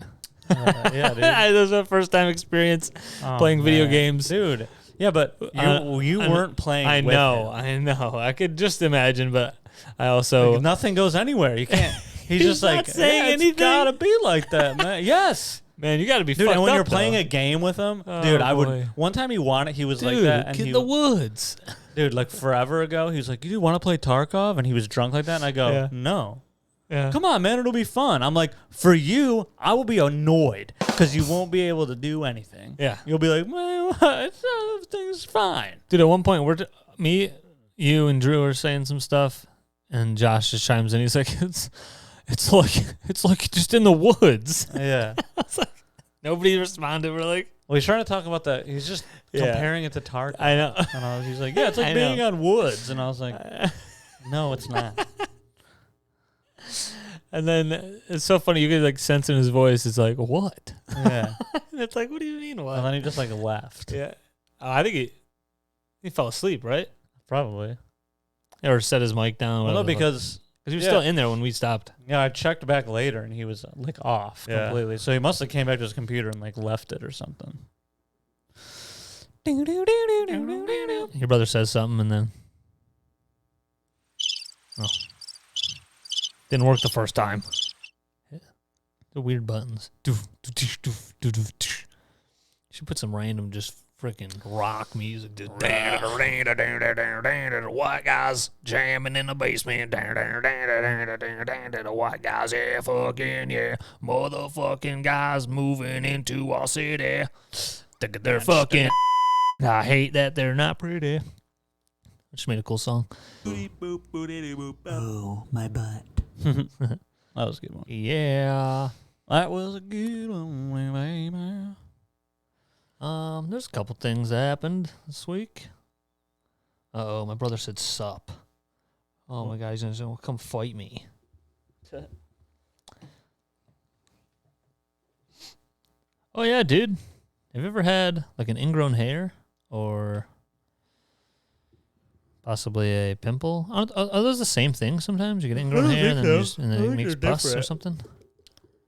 Yeah, dude. That was my first time experience playing video games. Dude. Yeah, but you weren't playing I with know. I could just imagine, but I also... Like, nothing goes anywhere. You can't... He's just not like, saying anything. It's gotta be like that, man. Yes. Man, you got to be Dude, fucked and when up, you're playing though. a game with him, Oh, dude, I boy. would... One time he wanted... He was Dude, like that. And in he, the woods. Dude, like forever ago, he was like, you want to play Tarkov? And he was drunk like that. And I go, Yeah. no. Yeah. Come on, man. It'll be fun. I'm like, for you, I will be annoyed because you won't be able to do anything. Yeah. You'll be like, well, everything's fine. Dude, at one point, me, you, and Drew are saying some stuff, and Josh just chimes in. He's like, it's like just in the woods. Yeah. Nobody responded. We're like, Well, he's trying to talk about that. He's just Yeah. comparing it to Tarkov. I know. And he's like, yeah, it's like I being know. on woods. And I was like, no, it's not. And then it's so funny. You could like sense in his voice. It's like, what? Yeah. It's like, what do you mean, what? And then he just like left. Yeah. I think he fell asleep, right? Probably. Or set his mic down. Well, no, whatever the fuck. because he was yeah. still in there when we stopped. yeah, I checked back later and he was like off Yeah. completely. So he must have came back to his computer and like left it or something. Your Your brother says something, and then didn't work the first time. Yeah. The weird buttons. You should put some random just freaking rock music. Just white guys jamming in the basement. The white guys, yeah, fucking yeah. Motherfucking guys moving into our city. They're fucking. I hate that they're not pretty. I just made a cool song. Oh, my butt. That was a good one. Yeah. That was a good one, baby. There's a couple things that happened this week. Uh-oh, my brother said sup. Oh my God, he's gonna come fight me. Oh yeah, dude. Have you ever had like an ingrown hair or possibly a pimple? Are those the same thing sometimes? You get ingrown hair and then, it makes pus or something?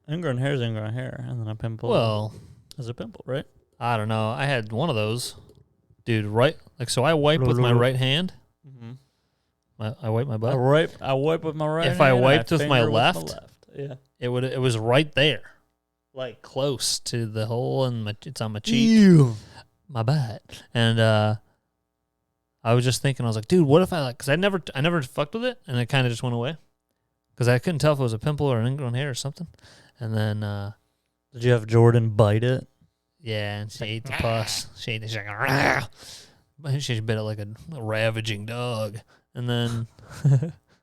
Ingrown hair is ingrown hair, and then a pimple Well, is a pimple, right? I don't know. I had one of those. Dude, right? Like, so I wipe with my right hand. Mm-hmm. I wipe my butt. I wipe with my right If hand. I and wiped with my finger left? Yeah. It was right there, like close to the hole, and it's on my cheek, Ew. my butt. And I was just thinking, I was like, dude, what if I because I never fucked with it, and it kind of just went away because I couldn't tell if it was a pimple or an ingrown hair or something. And then Did you have Jordan bite it? yeah, and she ate the pus. She ate the she's like, she bit it like a ravaging dog. And then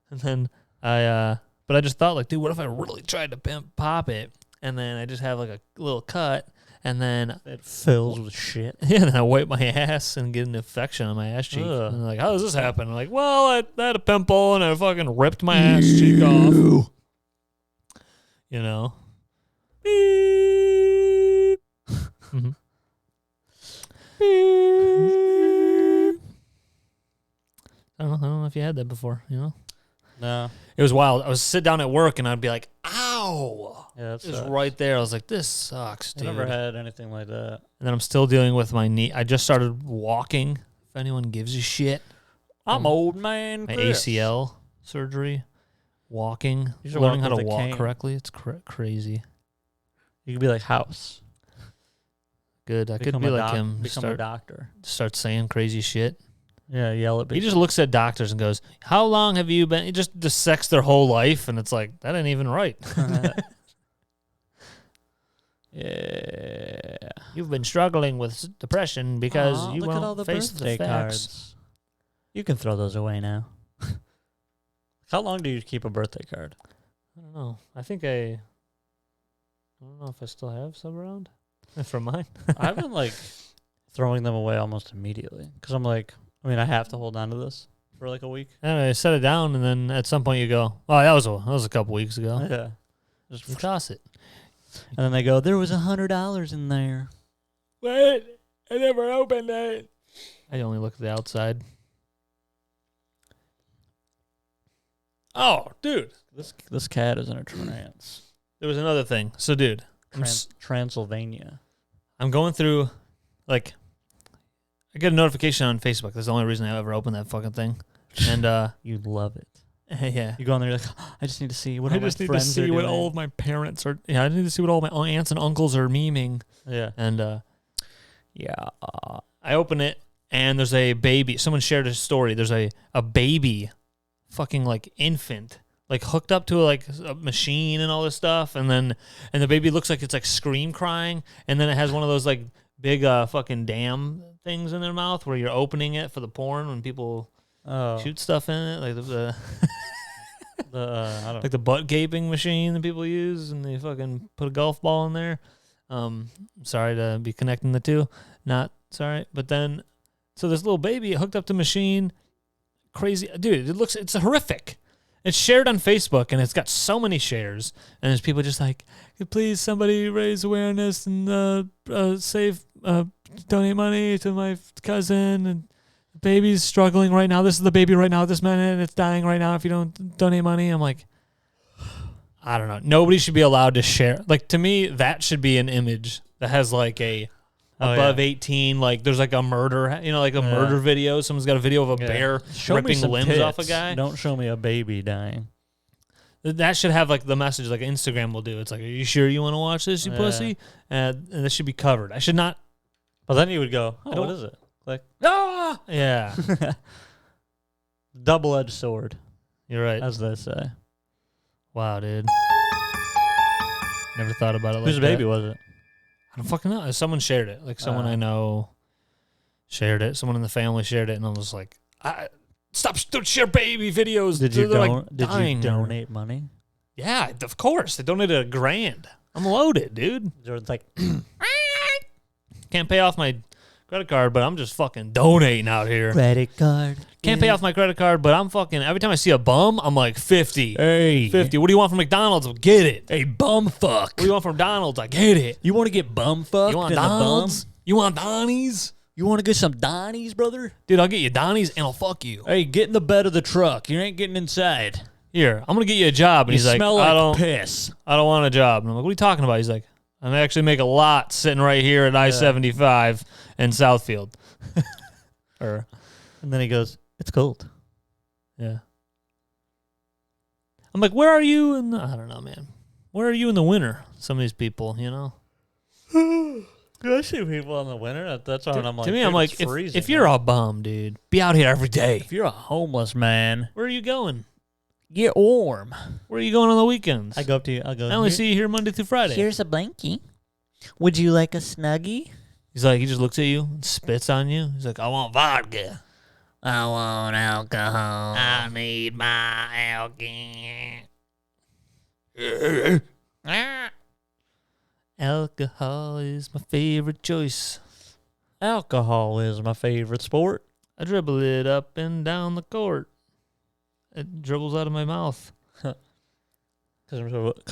And then but I just thought, like, dude, what if I really tried to pop it, and then I just have like a little cut, and then It fills with shit. yeah, and then I wipe my ass and get an infection on my ass cheek. Ugh. And they're like, how does this happen? I'm like, well, I had a pimple and I fucking ripped my ass cheek off. You know. Beep. Mhm. Beep. I don't know if you had that before, you know? No. It was wild. I was sit down at work and I'd be like, ow. Yeah, that's It was right there. I was like, this sucks, I dude. never had anything like that. And then I'm still dealing with my knee. I just started walking, if anyone gives a shit. I'm old man My Chris. ACL surgery, walking, You should learning walk how to with a walk cane. correctly. It's crazy. You could be like House. Good. I could Become be a like him. Become a doctor. Start saying crazy shit. Yeah, yell at He people. just looks at doctors and goes, how long have you been? He just dissects their whole life. And it's like, that ain't even right. Yeah. You've been struggling with depression because Aw, you look won't at all the face birthday the facts. cards. You can throw those away now. How long do you keep a birthday card? I don't know. I don't know if I still have some around from mine. I've been like throwing them away almost immediately because I'm like, I mean, I have to hold on to this for like a week. Anyway, I set it down, and then at some point you go, "Oh, that was a couple weeks ago." Yeah. You Just toss it. and then they go, there was $100 in there. What? I never opened it. I only look at the outside. Oh, dude, This cat is in a trance. there was another thing. So, dude, Transylvania. I'm going through, like, I get a notification on Facebook. That's the only reason I ever open that fucking thing. And You love it. yeah. You go on there, you're like, I just need to see what all I just my need to friends are see what doing. all of my parents are. Yeah, I need to see what all my aunts and uncles are memeing. Yeah. And Yeah. I open it, and there's a baby. Someone shared a story. There's a baby, fucking like infant, like hooked up to like a machine and all this stuff, and the baby looks like it's like scream crying, and then it has one of those like big fucking dam things in their mouth where you're opening it for the porn when people Oh. shoot stuff in it, like the I don't like the butt gaping machine that people use, and they fucking put a golf ball in there. Sorry to be connecting the two, not sorry, but then so this little baby hooked up to machine, crazy dude. It's horrific. It's shared on Facebook, and it's got so many shares, and there's people just like, please somebody raise awareness and save, donate money to my cousin, and the baby's struggling right now. This is the baby right now, this minute, it's dying right now if you don't donate money. I'm like, I don't know. Nobody should be allowed to share. Like, to me, that should be an image that has like a above 18, like there's like a murder, like a murder video. Someone's got a video of a bear ripping limbs off a guy. Don't show me a baby dying. That should have like the message like Instagram will do. It's like, are you sure you want to watch this, you pussy? And this should be covered. I should not. But then you would go, oh, what is it? Like, ah! Yeah, Double-edged sword, you're right. as they say. Wow, dude. Never thought about it like Whose that. baby was it? I don't fucking know. Someone shared it. Like someone I know shared it. Someone in the family shared it, and I was like, don't share baby videos. Did you, They're did dying. you donate money? Yeah, of course. They donated $1,000. I'm loaded, dude. Or like, Can't pay off my credit card, but I'm just fucking donating out here. credit card. Can't pay off my credit card, but I'm fucking, every time I see a bum, I'm like 50. Hey. 50. What do you want from McDonald's? I'll get it. Hey, bum fuck. What do you want from McDonald's? I get it. You want to get bum fucked? You want in the bum? Donald's? You want Donnie's? You want to get some Donnies, brother? Dude, I'll get you Donnie's and I'll fuck you. Hey, get in the bed of the truck. You ain't getting inside. Here, I'm going to get you a job. And You he's like, smell I like don't piss. want a job. And I'm like, what are you talking about? He's like, I actually make a lot sitting right here at I-75 in Southfield. And then he goes, it's cold. Yeah. I'm like, where are you in I don't know, man. Where are you in the winter? Some of these people, I see people in the winter. That's why I'm like, to me, dude, I'm like, it's freezing, if you're a bum, dude, be out here every day. if you're a homeless man, Where are you going? get warm. Where are you going on the weekends? I go up to you. I go, I only see you here Monday through Friday. here's a blankie. Would you like a Snuggie? He's like, he just looks at you and spits on you. He's like, I want vodka. I want alcohol. I need my alcohol. Alcohol is my favorite choice. Alcohol is my favorite sport. I dribble it up and down the court. It dribbles out of my mouth. Because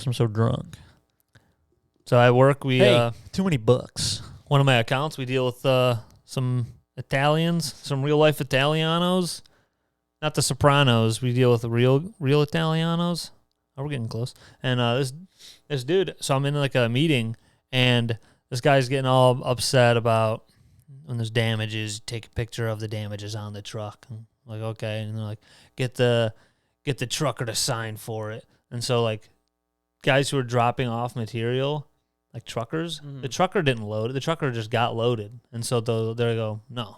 I'm so drunk. So I work. Too many books. One of my accounts, we deal with some Italians, some real life Italianos. Not the Sopranos. We deal with the real Italianos. Oh, we're getting close. And this dude. So I'm in like a meeting, and this guy's getting all upset about when there's damages. Take a picture of the damages on the truck. I'm like, okay, and they're like, get the trucker to sign for it. And so like guys who are dropping off material, like truckers, the trucker didn't load it. The trucker just got loaded. And so they go, no,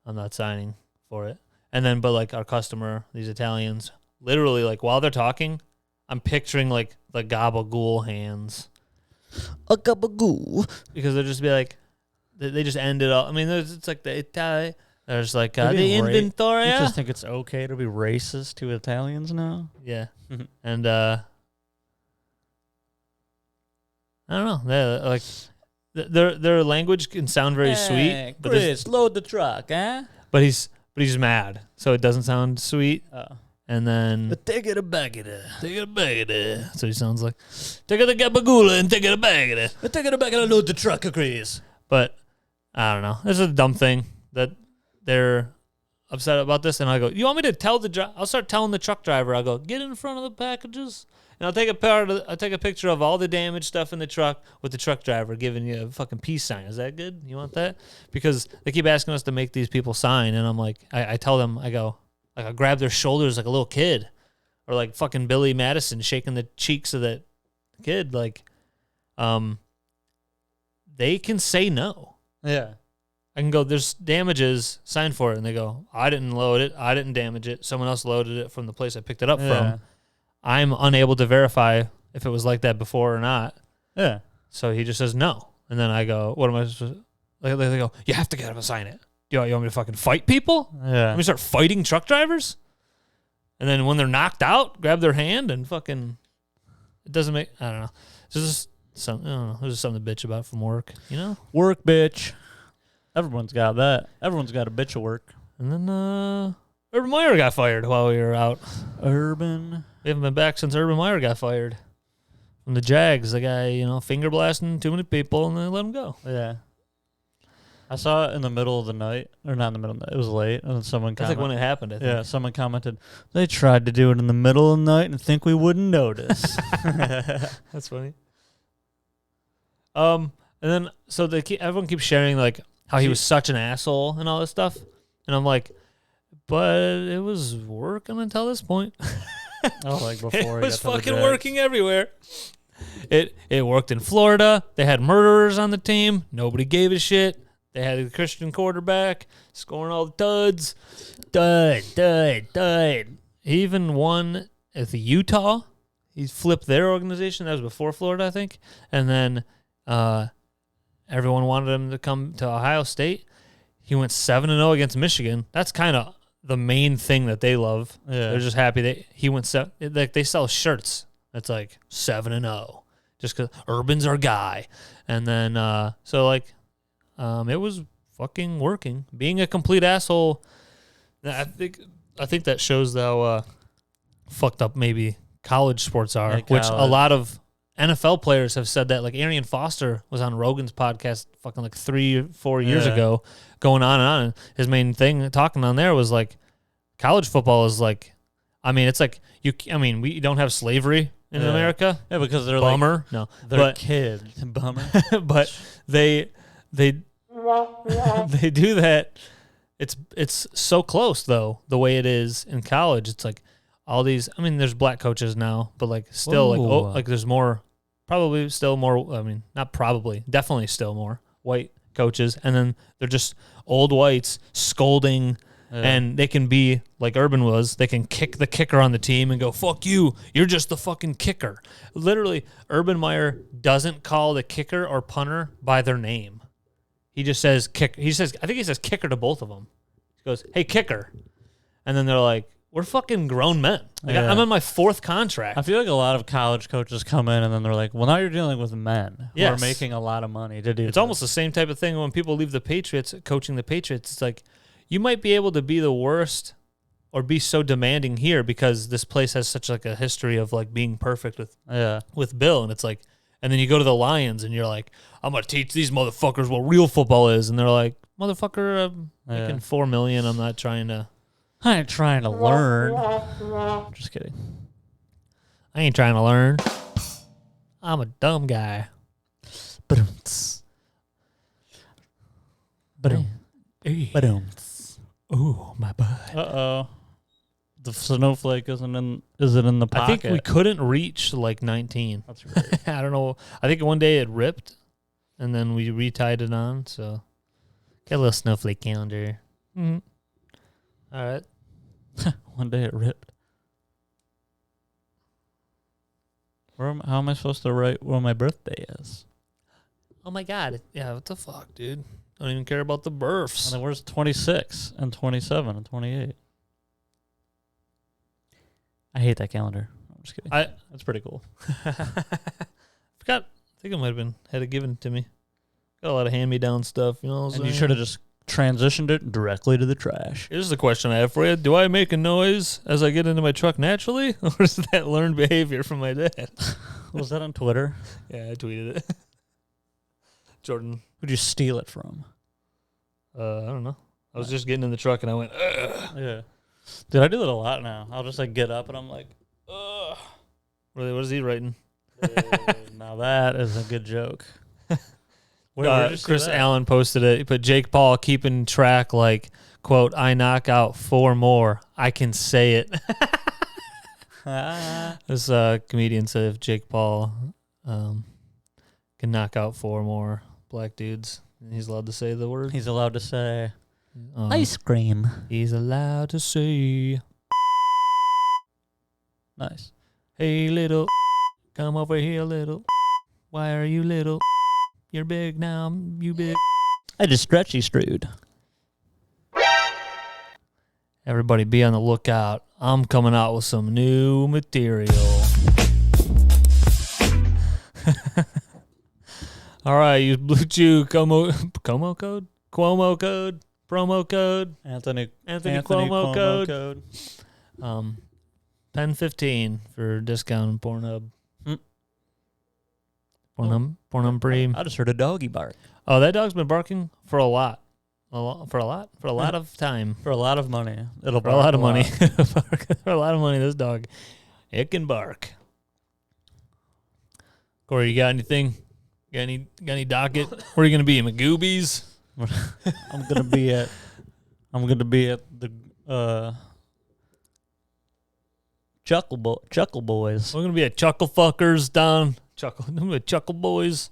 I'm not signing for it. And then, but like our customer, these Italians, literally like while they're talking, I'm picturing like the gabagool hands. A gabagool. Because they'll just be like, they just end it up. I mean, it's like the Italian. There's like the inventory. You just think it's okay to be racist to Italians now? Yeah. And I don't know. Like their language can sound very sweet, but Chris, load the truck, huh? But he's mad, so it doesn't sound sweet. And then Take it a bag of it. take it a bag of it. So he sounds like take it a gabagula and take it a bag of it. Take it a bag and load the truck, Chris. But I don't know. It's a dumb thing that they're upset about this, and I go, you want me to tell I'll start telling the truck driver. I'll go, get in front of the packages, and I'll take a picture of all the damaged stuff in the truck with the truck driver giving you a fucking peace sign. Is that good? You want that? Because they keep asking us to make these people sign, and I'm like, I tell them, I go, like I grab their shoulders like a little kid, or like fucking Billy Madison shaking the cheeks of that kid, like, they can say no. Yeah. I can go, there's damages, sign for it. And they go, I didn't load it. I didn't damage it. Someone else loaded it from the place I picked it up from. I'm unable to verify if it was like that before or not. Yeah. So he just says no. And then I go, what am I supposed to? They go, you have to get him to sign it. You want me to fucking fight people? Yeah. Let me start fighting truck drivers? And then when they're knocked out, grab their hand and fucking, it doesn't make, I don't know. It's just something, I don't know. There's just something to bitch about from work, you know? Work, bitch. Everyone's got that. Everyone's got a bitch of work. And then Urban Meyer got fired while we were out. Urban. We haven't been back since Urban Meyer got fired from the Jags. The guy, finger blasting too many people, and they let him go. Yeah. I saw it in the middle of the night. Or not in the middle of the night. It was late. And then someone That's commented. like when it happened, I think. Yeah, someone commented, they tried to do it in the middle of the night and think we wouldn't notice. That's funny. And then, so everyone keeps sharing, like, how he was such an asshole and all this stuff. And I'm like, but it was working until this point. Oh, like before it was fucking working everywhere. It worked in Florida. They had murderers on the team. Nobody gave a shit. They had a Christian quarterback scoring all the duds. Dud. He even won at the Utah. He flipped their organization. That was before Florida, I think. And then everyone wanted him to come to Ohio State. He went 7-0 against Michigan. That's kind of the main thing that they love. Yeah. They're just happy that he went like they sell shirts that's like 7-0 just because Urban's our guy. And then so like it was fucking working. Being a complete asshole, I think that shows how fucked up maybe college sports are, which a lot of NFL players have said that. Like Arian Foster was on Rogan's podcast fucking like 3-4 years ago, going on and on. And his main thing talking on there was like, college football is like, I mean, it's like we don't have slavery in America. Yeah, because they're bummer. Like, no, they're kids. Bummer. But they do that. It's so close though. The way it is in college, it's like all these. I mean, there's black coaches now, but like still like there's more. Probably still more. I mean, not probably. Definitely still more white coaches, and then they're just old whites scolding. Yeah. And they can be like Urban was. They can kick the kicker on the team and go, "Fuck you! You're just the fucking kicker." Literally, Urban Meyer doesn't call the kicker or punter by their name. He just says kick. I think he says kicker to both of them. He goes, "Hey, kicker," and then they're like, "We're fucking grown men. Like, Yeah. I'm on my 4th contract." I feel like a lot of college coaches come in and then they're like, well, now you're dealing with men who are Yes. making a lot of money to do It's this. almost the same type of thing when people leave the Patriots, coaching the Patriots. It's like, you might be able to be the worst or be so demanding here because this place has such like a history of like being perfect with Bill. And it's like, and then you go to the Lions and you're like, I'm going to teach these motherfuckers what real football is. And they're like, motherfucker, I'm making $4 million. I'm not trying to. I ain't trying to learn. Just kidding. I ain't trying to learn. I'm a dumb guy. Ba-dum-ts. Ba-dum. Ba-dum-ts. Ooh, my butt. Uh-oh. The snowflake is it in the pocket? I think we couldn't reach like 19. That's right. I don't know. I think one day it ripped, and then we retied it on. So, got a little snowflake calendar. Mm. All right. One day it ripped. How am I supposed to write where my birthday is? Oh my God. Yeah. What the fuck, dude? Don't even care about the births. And then where's 26 and 27 and 28? I hate that calendar. I'm just kidding. That's pretty cool. Forgot. I think it might have had it given to me. Got a lot of hand-me-down stuff. You know. What I'm And you saying? should have just transitioned it directly to the trash. Here's the question I have for you: do I make a noise as I get into my truck naturally, or is that learned behavior from my dad? Was that on Twitter? Yeah, I tweeted it. Jordan. Who'd you steal it from? I don't know. I was just getting in the truck and I went, ugh. Yeah. Dude, I do that a lot now. I'll just like get up and I'm like, ugh. Really, what is he writing? Now that is a good joke. Where did you see Chris that? Allen posted it. He put Jake Paul keeping track, like, quote, I knock out 4 more. I can say it. This comedian said if Jake Paul can knock out 4 more black dudes, he's allowed to say the word. He's allowed to say Ice cream. He's allowed to say, Nice. hey, little, come over here, little. Why are you little? You're big now. You big. I just stretchy strewed. Everybody be on the lookout. I'm coming out with some new material. All right, use Blue Chew Cuomo code? Cuomo code? Promo code? Anthony Cuomo code. Pen 15 for discount on Pornhub. Pornhub Premium. I just heard a doggy bark. Oh, that dog's been barking for a lot of time. For a lot of money. It'll For a bark lot of money. For a lot of money, this dog, it can bark. Corey, you got anything? Got any docket? Where are you gonna be? Magoobies? I'm gonna be at the Chuckle Boys. We're gonna be at Chuckle Fuckers down. I'm gonna be at Chuckle Boys.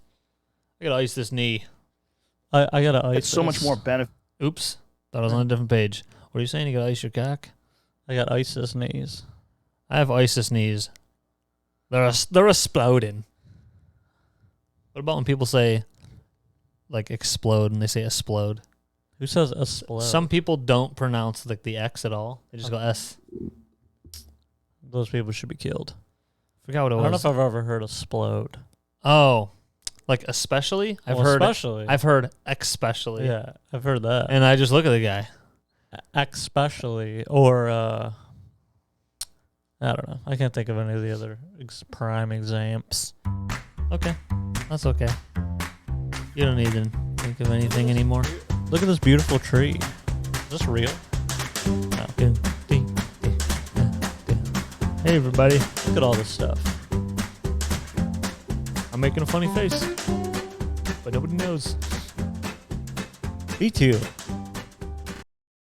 I gotta ice this knee. I gotta ice. It's so much more benefit. Oops. Thought I was on a different page. What are you saying? You gotta ice your cock? I got ice this knees. I have ISIS knees. They're exploding. What about when people say, like, explode and they say explode? Who says explode? Some people don't pronounce like the X at all. They just go S. Those people should be killed. Forgot what it I don't know was. if I've ever heard explode. Oh, like especially? I've heard especially. Yeah, I've heard that. And I just look at the guy. Especially, or I don't know. I can't think of any of the other prime examples. Okay, that's okay. You don't need to think of anything anymore. Look at this beautiful tree. Is this real? No. Hey everybody, Look at all this stuff. I'm making a funny face, but nobody knows. Me too.